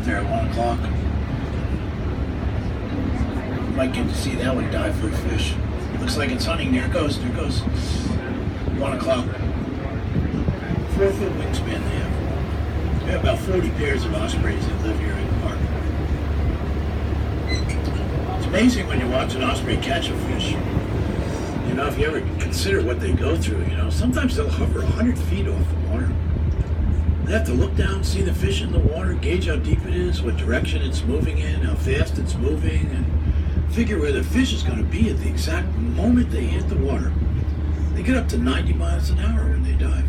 there at 1 o'clock. You might get to see that one dive for a fish. Looks like it's hunting. There it goes. 1 o'clock. 4-foot wingspan they have. We have about 40 pairs of ospreys that live here in the park. It's amazing when you watch an osprey catch a fish. You know, if you ever consider what they go through, you know, sometimes they'll hover 100 feet off the water. They have to look down, see the fish in the water, gauge how deep it is, what direction it's moving in, how fast it's moving, and figure where the fish is going to be at the exact moment they hit the water. They get up to 90 miles an hour when they dive.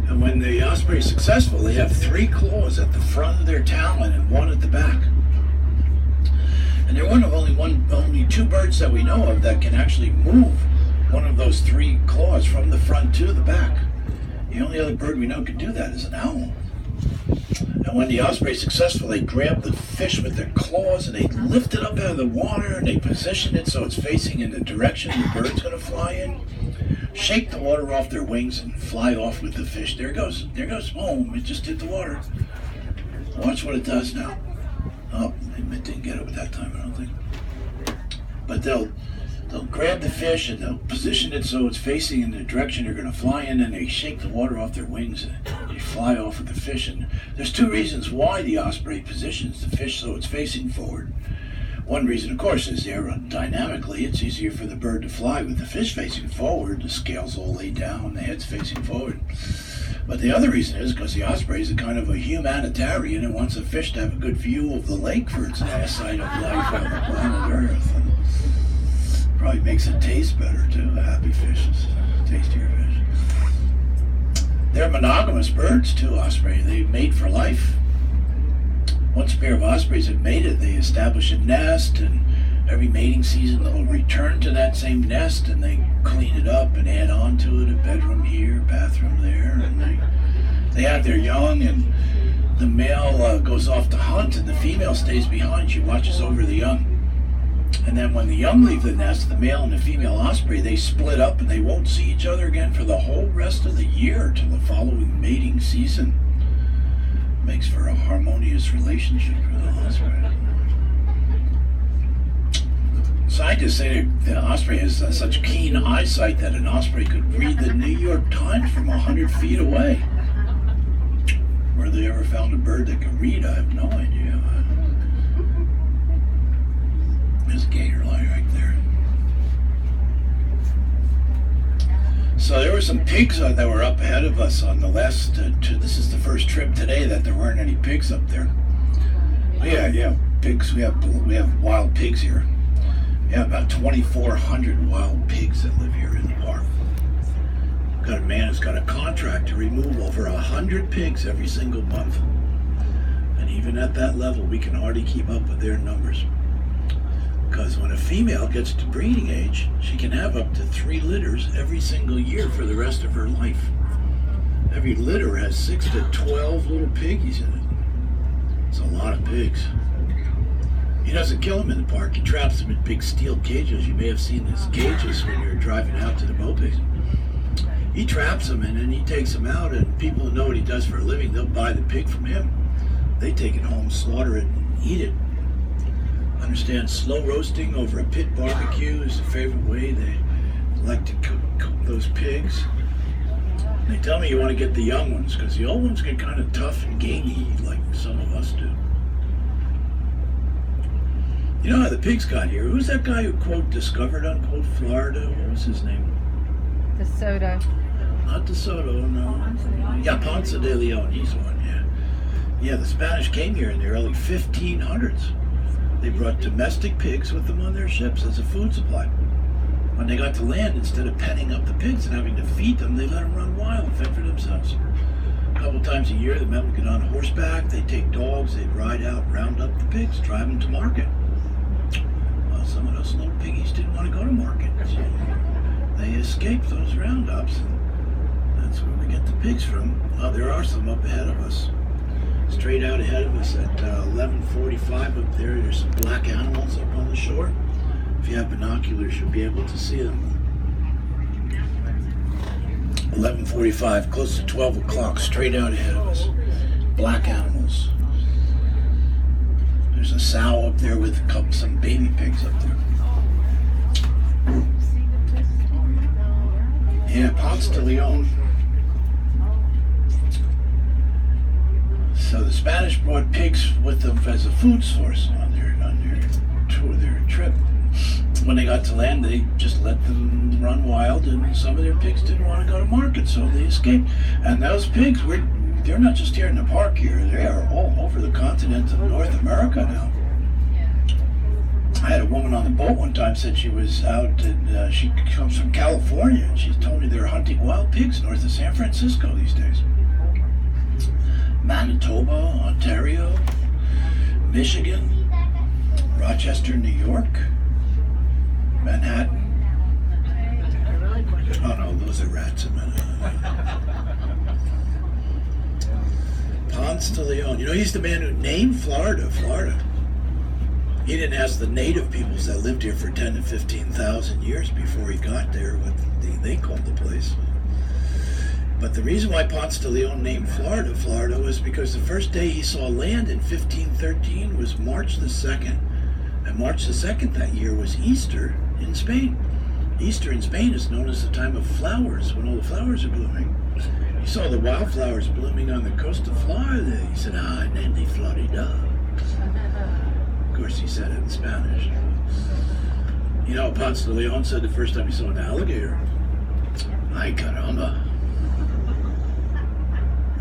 And when the osprey is successful, they have 3 claws at the front of their talon and 1 at the back. And they're one of only 2 birds that we know of that can actually move one of those 3 claws from the front to the back. The only other bird we know can do that is an owl. And when the osprey is successful, they grab the fish with their claws and they lift it up out of the water and they position it so it's facing in the direction the bird's going to fly in. Shake the water off their wings and fly off with the fish. There it goes. Boom. It just hit the water. Watch what it does now. Oh, it didn't get it that time, I don't think. But they'll grab the fish and they'll position it so it's facing in the direction they're going to fly in, and they shake the water off their wings and they fly off with the fish. And there's 2 reasons why the osprey positions the fish so it's facing forward. One reason, of course, is aerodynamically, it's easier for the bird to fly with the fish facing forward. The scales all laid down, the head's facing forward. But the other reason is because the osprey is a kind of a humanitarian and wants a fish to have a good view of the lake for its last sight of life on the planet Earth. And probably makes it taste better, too. A happy fish is a tastier fish. They're monogamous birds, too, osprey. They mate for life. Once a pair of ospreys have mated, they establish a nest, and every mating season they'll return to that same nest and they clean it up and add on to it, a bedroom here, bathroom there, and they have their young, and the male goes off to hunt and the female stays behind. She watches over the young. And then when the young leave the nest, the male and the female osprey, they split up and they won't see each other again for the whole rest of the year till the following mating season. Makes for a harmonious relationship for the osprey. Scientists say the osprey has such keen eyesight that an osprey could read the New York Times from 100 feet away. Where they ever found a bird that could read, I have no idea. There's a gator line right there. So there were some pigs that were up ahead of us on the last, this is the first trip today that there weren't any pigs up there. Yeah, pigs, we have wild pigs here. We have about 2,400 wild pigs that live here in the park. Got a man who's got a contract to remove over 100 pigs every single month. And even at that level, we can hardly keep up with their numbers. Because when a female gets to breeding age, she can have up to 3 litters every single year for the rest of her life. Every litter has 6 to 12 little piggies in it. It's a lot of pigs. He doesn't kill them in the park. He traps them in big steel cages. You may have seen these cages when you're driving out to the boat base. He traps them and then he takes them out, and people who know what he does for a living, they'll buy the pig from him. They take it home, slaughter it, and eat it. Understand, slow roasting over a pit barbecue is the favorite way they like to cook those pigs. And they tell me you want to get the young ones because the old ones get kind of tough and gamey like some of us do. You know how the pigs got here? Who's that guy who, quote, discovered, unquote, Florida? What was his name? DeSoto. Not DeSoto, no. Yeah, Ponce de Leon, he's one, yeah. Yeah, the Spanish came here in the early 1500s. They brought domestic pigs with them on their ships as a food supply. When they got to land, instead of penning up the pigs and having to feed them, they let them run wild and fend for themselves. A couple times a year, the men would get on horseback, they'd take dogs, they'd ride out, round up the pigs, drive them to market. Well, some of those little piggies didn't want to go to market, so they escaped those roundups, and that's where we get the pigs from. Well, there are some up ahead of us. Straight out ahead of us at 11:45 up there's some black animals up on the shore. If you have binoculars, you'll be able to see them. 11:45, close to 12 o'clock, straight out ahead of us. Black animals. sow up there with some baby pigs up there. Yeah, Ponce de Leon. So the Spanish brought pigs with them as a food source on their trip. When they got to land, they just let them run wild, and some of their pigs didn't want to go to market, so they escaped. And those pigs, they're not just here in the park here, they are all over the continent of North America now. I had a woman on the boat one time said she was out, and she comes from California, and she told me they're hunting wild pigs north of San Francisco these days. Manitoba, Ontario, Michigan, Rochester, New York, Manhattan. Oh no, those are rats in Manhattan. Ponce de Leon. You know, he's the man who named Florida. He didn't ask the native peoples that lived here for 10 to 15,000 years before he got there what they called the place. But the reason why Ponce de Leon named Florida was because the first day he saw land in 1513 was March the 2nd. And March the 2nd that year was Easter in Spain. Easter in Spain is known as the time of flowers, when all the flowers are blooming. He saw the wildflowers blooming on the coast of Florida. He said, I named it Florida. Of course, he said it in Spanish. You know, Ponce de Leon said the first time he saw an alligator, ay caramba.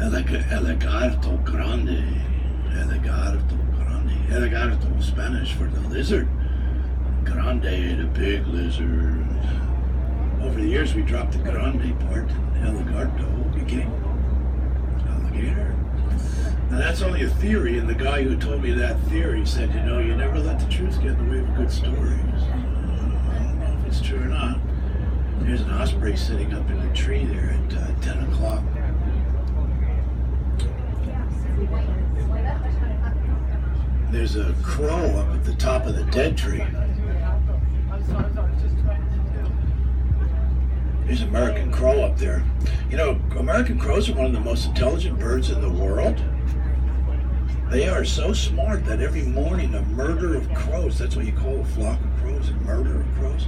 El lagarto grande. El lagarto grande. El lagarto, Spanish for the lizard. Grande, the big lizard. Over the years, we dropped the grande part, and el lagarto became alligator. Now, that's only a theory, and the guy who told me that theory said, you know, you never let the truth get in the way of a good story. So, I don't know if it's true or not. There's an osprey sitting up in the tree there at 10 o'clock. There's a crow up at the top of the dead tree. There's an American crow up there. You know, American crows are one of the most intelligent birds in the world. They are so smart that every morning a murder of crows, that's what you call a flock of crows, a murder of crows,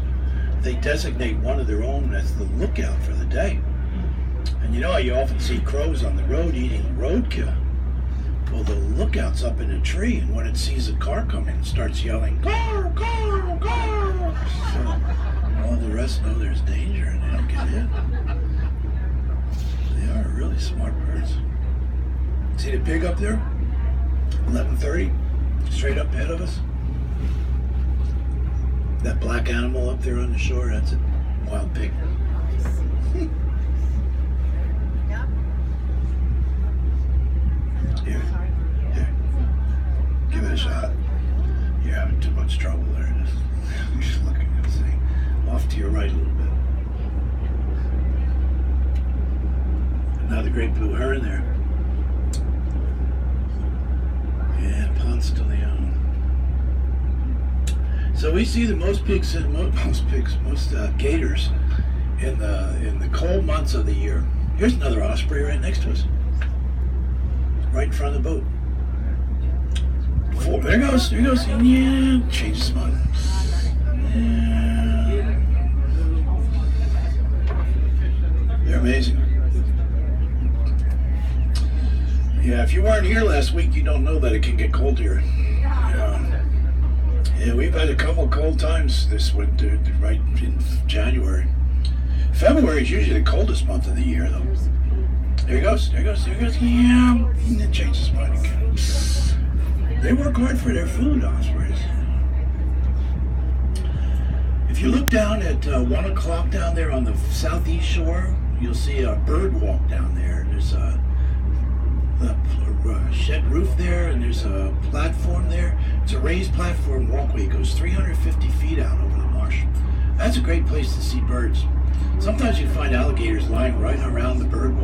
they designate one of their own as the lookout for the day. And you know how you often see crows on the road eating roadkill? Well, the lookout's up in a tree, and when it sees a car coming, it starts yelling, "Car, car, car!" So all the rest know there's danger, and they don't get in. They are really smart birds. See the pig up there? 11:30, straight up ahead of us. That black animal up there on the shore, that's a wild pig. Here. Give it a shot. You're having too much trouble there. Just looking and see. Off to your right a little bit. Another great blue heron there. Yeah, Ponce de Leon. So we see the most gators in the cold months of the year. Here's another osprey right next to us. Right in front of the boat. There he goes. Yeah, change his mind. Yeah. They're amazing. Yeah, if you weren't here last week, you don't know that it can get cold here. Yeah, we've had a couple cold times this winter, right in January. February is usually the coldest month of the year, though. There he goes. Yeah, and then change his mind again. They work hard for their food, ospreys. If you look down at 1 o'clock down there on the southeast shore, you'll see a bird walk down there. There's a shed roof there, and there's a platform there. It's a raised platform walkway. It goes 350 feet out over the marsh. That's a great place to see birds. Sometimes you find alligators lying right around the bird walk.